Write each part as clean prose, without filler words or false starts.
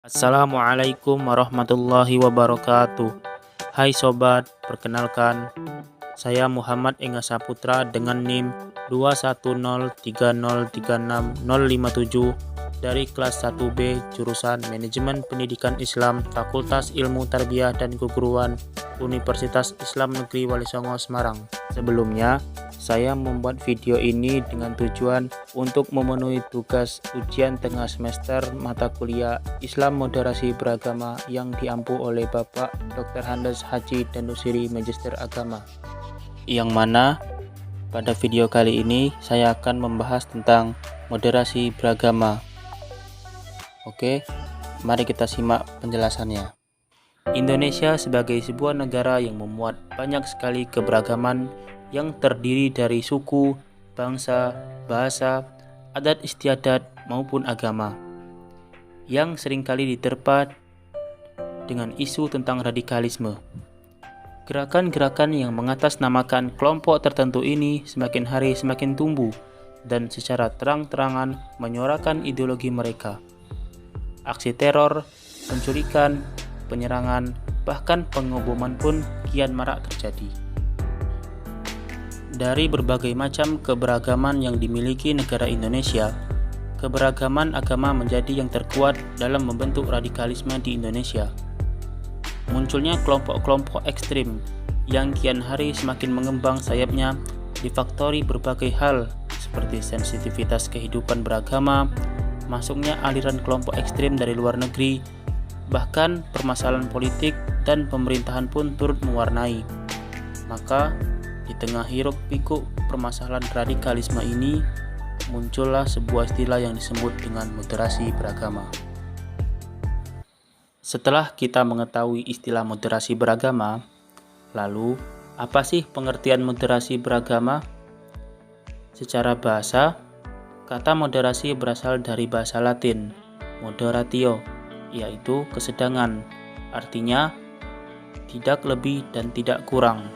Assalamualaikum warahmatullahi wabarakatuh. Hai sobat, perkenalkan saya Muhammad Enga Saputra dengan NIM 21030360057 dari kelas 1B jurusan Manajemen Pendidikan Islam Fakultas Ilmu Tarbiyah dan Keguruan Universitas Islam Negeri Wali Songo Semarang. Sebelumnya, saya membuat video ini dengan tujuan untuk memenuhi tugas ujian tengah semester mata kuliah Islam Moderasi Beragama yang diampu oleh Bapak Dr. Handes Haji Danusiri Magister Agama. Yang mana pada video kali ini saya akan membahas tentang moderasi beragama. Oke, mari kita simak penjelasannya. Indonesia sebagai sebuah negara yang memuat banyak sekali keberagaman yang terdiri dari suku, bangsa, bahasa, adat istiadat maupun agama, yang seringkali diterpa dengan isu tentang radikalisme. Gerakan-gerakan yang mengatasnamakan kelompok tertentu ini semakin hari semakin tumbuh dan secara terang-terangan menyuarakan ideologi mereka. Aksi teror, penculikan, penyerangan, bahkan pengeboman pun kian marak terjadi. Dari berbagai macam keberagaman yang dimiliki negara Indonesia, keberagaman agama menjadi yang terkuat dalam membentuk radikalisme di Indonesia. Munculnya kelompok-kelompok ekstrim yang kian hari semakin mengembang sayapnya difaktori berbagai hal seperti sensitivitas kehidupan beragama, masuknya aliran kelompok ekstrim dari luar negeri, bahkan permasalahan politik dan pemerintahan pun turut mewarnai. Maka di tengah hiruk pikuk permasalahan radikalisme ini, muncullah sebuah istilah yang disebut dengan moderasi beragama. Setelah kita mengetahui istilah moderasi beragama, lalu apa sih pengertian moderasi beragama? Secara bahasa, kata moderasi berasal dari bahasa Latin, moderatio, yaitu kesedangan, artinya tidak lebih dan tidak kurang.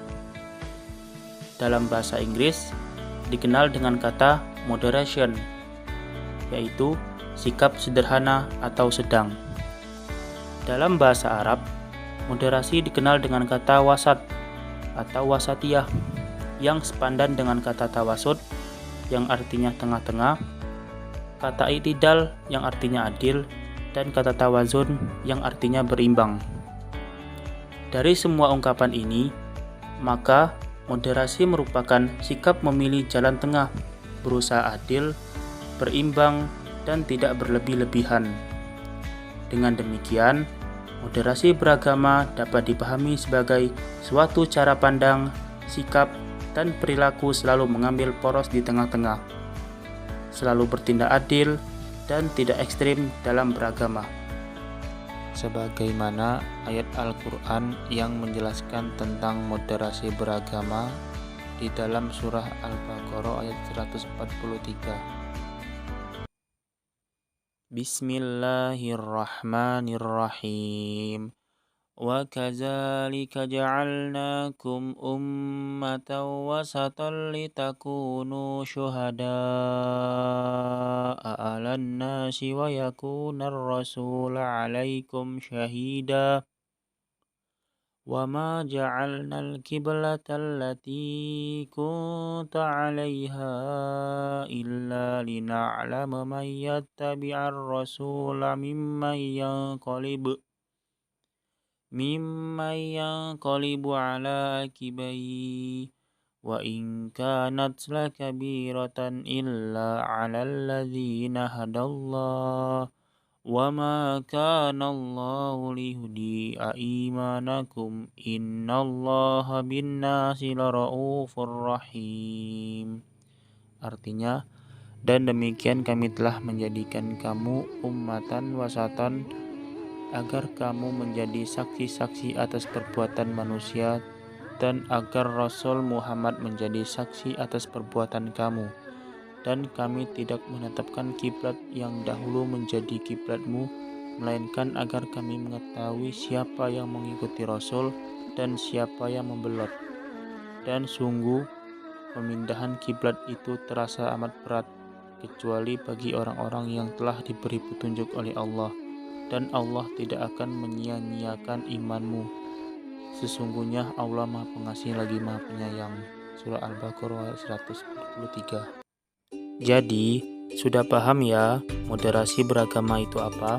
Dalam bahasa Inggris, dikenal dengan kata moderation, yaitu sikap sederhana atau sedang. Dalam bahasa Arab, moderasi dikenal dengan kata wasat atau wasatiyah, yang sepandan dengan kata tawasud, yang artinya tengah-tengah, kata i'tidal yang artinya adil, dan kata tawazun yang artinya berimbang. Dari semua ungkapan ini, maka moderasi merupakan sikap memilih jalan tengah, berusaha adil, berimbang, dan tidak berlebih-lebihan. Dengan demikian, moderasi beragama dapat dipahami sebagai suatu cara pandang, sikap, dan perilaku selalu mengambil poros di tengah-tengah, selalu bertindak adil, dan tidak ekstrim dalam beragama. Sebagaimana ayat Al-Quran yang menjelaskan tentang moderasi beragama di dalam surah Al-Baqarah ayat 143. Bismillahirrahmanirrahim. Wa kadzalika ja'alnakum ummatan wasatan litakunu syuhada'a 'alan nasi wa yakunar rasulu 'alaikum syahida. Wa ma ja'alnal qiblata allati kunta 'alaiha illa lina'lama man yattabi'ar rasula mimman yanqalibu ala akibai wa in kanat lakabiratan illa ala alladzina hadallah wa ma kana Allahu liyudi'a imanakum innallaha binnasi laraufur rahim. Artinya, dan demikian kami telah menjadikan kamu ummatan wasatan agar kamu menjadi saksi-saksi atas perbuatan manusia dan agar Rasul Muhammad menjadi saksi atas perbuatan kamu. Dan kami tidak menetapkan kiblat yang dahulu menjadi kiblatmu, melainkan agar kami mengetahui siapa yang mengikuti Rasul dan siapa yang membelot. Dan sungguh, pemindahan kiblat itu terasa amat berat, kecuali bagi orang-orang yang telah diberi petunjuk oleh Allah. dan Allah tidak akan menyia-nyiakan imanmu. Sesungguhnya Allah Maha Pengasih lagi Maha Penyayang. Surah Al-Baqarah 143. Jadi, sudah paham ya moderasi beragama itu apa?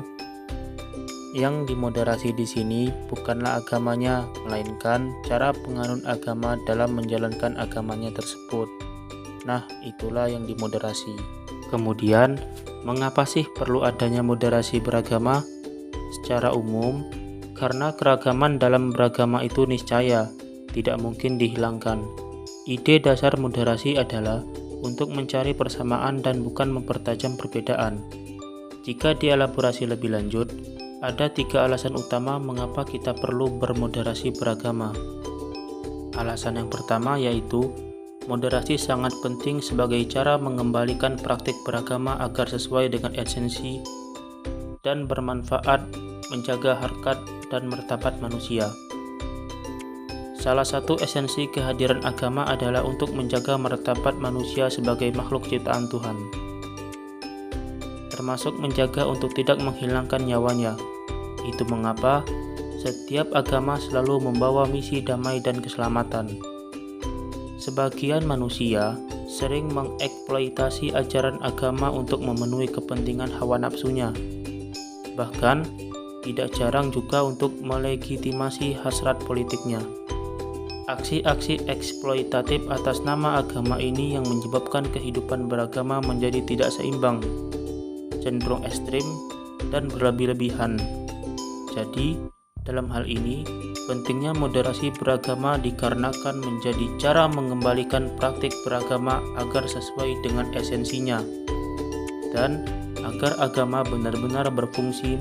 Yang dimoderasi di sini bukanlah agamanya, melainkan cara penganut agama dalam menjalankan agamanya tersebut. Nah, itulah yang dimoderasi. Kemudian, mengapa sih perlu adanya moderasi beragama? Secara umum, karena keragaman dalam beragama itu niscaya tidak mungkin dihilangkan. Ide dasar moderasi adalah untuk mencari persamaan dan bukan mempertajam perbedaan. Jika dielaborasi lebih lanjut, ada 3 alasan utama mengapa kita perlu bermoderasi beragama. Alasan yang pertama yaitu moderasi sangat penting sebagai cara mengembalikan praktik beragama agar sesuai dengan esensi dan bermanfaat menjaga harkat dan martabat manusia. Salah satu esensi kehadiran agama adalah untuk menjaga martabat manusia sebagai makhluk ciptaan Tuhan, termasuk menjaga untuk tidak menghilangkan nyawanya. Itu mengapa setiap agama selalu membawa misi damai dan keselamatan. Sebagian manusia sering mengeksploitasi ajaran agama untuk memenuhi kepentingan hawa nafsunya. Bahkan, tidak jarang juga untuk melegitimasi hasrat politiknya. Aksi-aksi eksploitatif atas nama agama ini yang menyebabkan kehidupan beragama menjadi tidak seimbang, cenderung ekstrim, dan berlebih-lebihan. Jadi, dalam hal ini, pentingnya moderasi beragama dikarenakan menjadi cara mengembalikan praktik beragama agar sesuai dengan esensinya, dan agar agama benar-benar berfungsi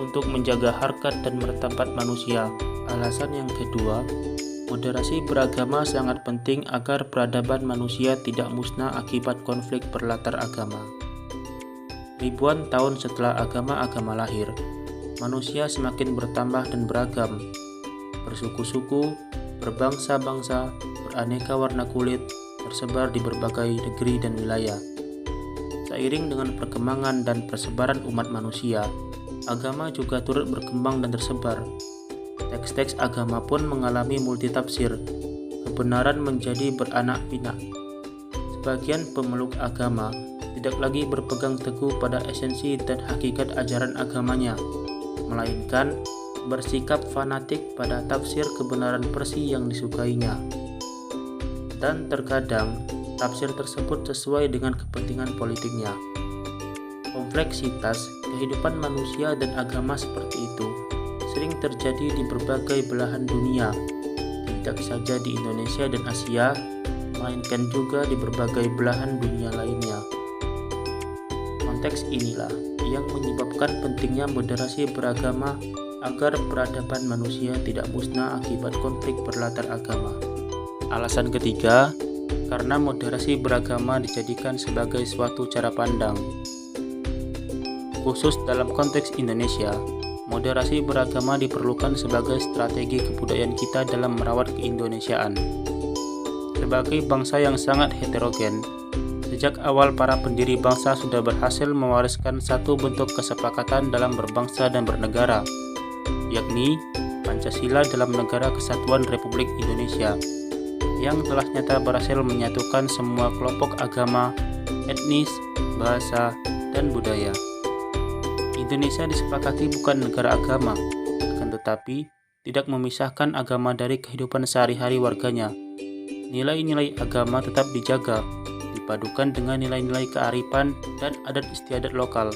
untuk menjaga harkat dan martabat manusia. Alasan yang kedua, moderasi beragama sangat penting agar peradaban manusia tidak musnah akibat konflik berlatar agama. Ribuan tahun setelah agama-agama lahir, manusia semakin bertambah dan beragam, bersuku-suku, berbangsa-bangsa, beraneka warna kulit, tersebar di berbagai negeri dan wilayah. Seiring dengan perkembangan dan persebaran umat manusia, agama juga turut berkembang dan tersebar. Teks-teks agama pun mengalami multitafsir, kebenaran menjadi beranak pinak. Sebagian pemeluk agama tidak lagi berpegang teguh pada esensi dan hakikat ajaran agamanya, melainkan bersikap fanatik pada tafsir kebenaran versi yang disukainya. Dan terkadang, tafsir tersebut sesuai dengan kepentingan politiknya. Kompleksitas kehidupan manusia dan agama seperti itu sering terjadi di berbagai belahan dunia, tidak saja di Indonesia dan Asia, melainkan juga di berbagai belahan dunia lainnya. Konteks inilah yang menyebabkan pentingnya moderasi beragama agar peradaban manusia tidak musnah akibat konflik berlatar agama. Alasan ketiga, karena moderasi beragama dijadikan sebagai suatu cara pandang. Khusus dalam konteks Indonesia, moderasi beragama diperlukan sebagai strategi kebudayaan kita dalam merawat keindonesiaan. Sebagai bangsa yang sangat heterogen, sejak awal para pendiri bangsa sudah berhasil mewariskan satu bentuk kesepakatan dalam berbangsa dan bernegara, yakni Pancasila dalam Negara Kesatuan Republik Indonesia, yang telah nyata berhasil menyatukan semua kelompok agama, etnis, bahasa, dan budaya. Indonesia disepakati bukan negara agama, akan tetapi tidak memisahkan agama dari kehidupan sehari-hari warganya. Nilai-nilai agama tetap dijaga, dipadukan dengan nilai-nilai kearifan dan adat istiadat lokal.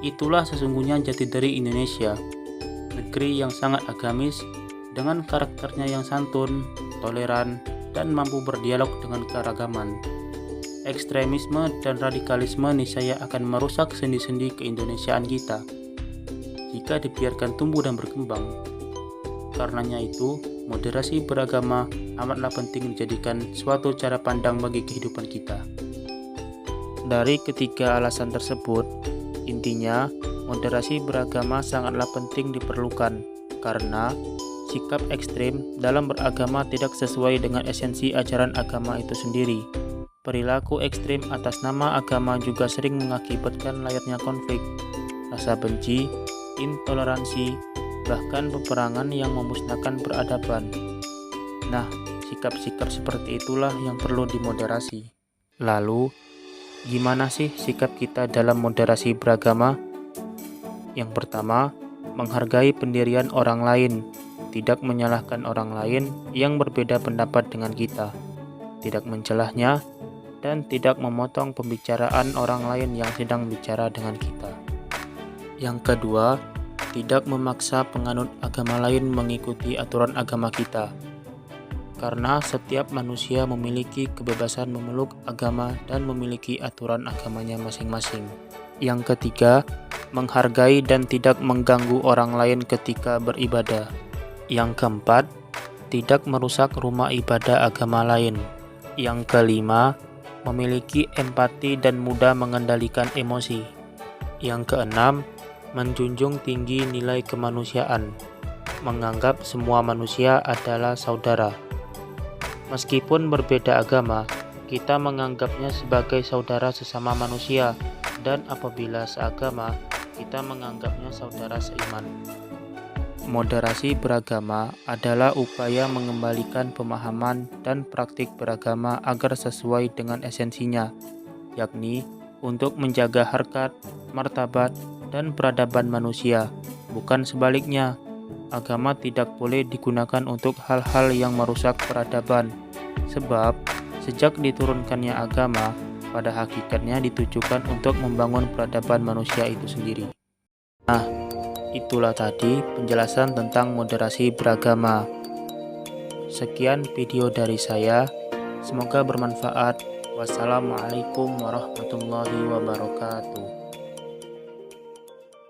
Itulah sesungguhnya jati diri Indonesia, negeri yang sangat agamis, dengan karakternya yang santun, toleran, dan mampu berdialog dengan keragaman. Ekstremisme dan radikalisme niscaya akan merusak sendi-sendi keindonesiaan kita jika dibiarkan tumbuh dan berkembang. Karenanya itu, moderasi beragama amatlah penting dijadikan suatu cara pandang bagi kehidupan kita. Dari ketiga alasan tersebut, intinya moderasi beragama sangatlah penting diperlukan karena sikap ekstrim dalam beragama tidak sesuai dengan esensi ajaran agama itu sendiri. Perilaku ekstrim atas nama agama juga sering mengakibatkan lahirnya konflik. rasa benci, intoleransi, bahkan peperangan yang memusnahkan peradaban. Nah, sikap-sikap seperti itulah yang perlu dimoderasi. Lalu, gimana sih sikap kita dalam moderasi beragama? Yang pertama, menghargai pendirian orang lain, tidak menyalahkan orang lain yang berbeda pendapat dengan kita, tidak mencelahnya, dan tidak memotong pembicaraan orang lain yang sedang bicara dengan kita. Yang kedua, tidak memaksa penganut agama lain mengikuti aturan agama kita, karena setiap manusia memiliki kebebasan memeluk agama dan memiliki aturan agamanya masing-masing. Yang ketiga, menghargai dan tidak mengganggu orang lain ketika beribadah. Yang keempat, tidak merusak rumah ibadah agama lain. Yang kelima, memiliki empati dan mudah mengendalikan emosi. Yang keenam, menjunjung tinggi nilai kemanusiaan, menganggap semua manusia adalah saudara. Meskipun berbeda agama, kita menganggapnya sebagai saudara sesama manusia, dan apabila seagama, kita menganggapnya saudara seiman. Moderasi beragama adalah upaya mengembalikan pemahaman dan praktik beragama agar sesuai dengan esensinya, yakni untuk menjaga harkat, martabat, dan peradaban manusia, bukan sebaliknya. Agama tidak boleh digunakan untuk hal-hal yang merusak peradaban, sebab sejak diturunkannya agama, pada hakikatnya ditujukan untuk membangun peradaban manusia itu sendiri. Nah, itulah tadi penjelasan tentang moderasi beragama. Sekian video dari saya, semoga bermanfaat. Wassalamualaikum warahmatullahi wabarakatuh.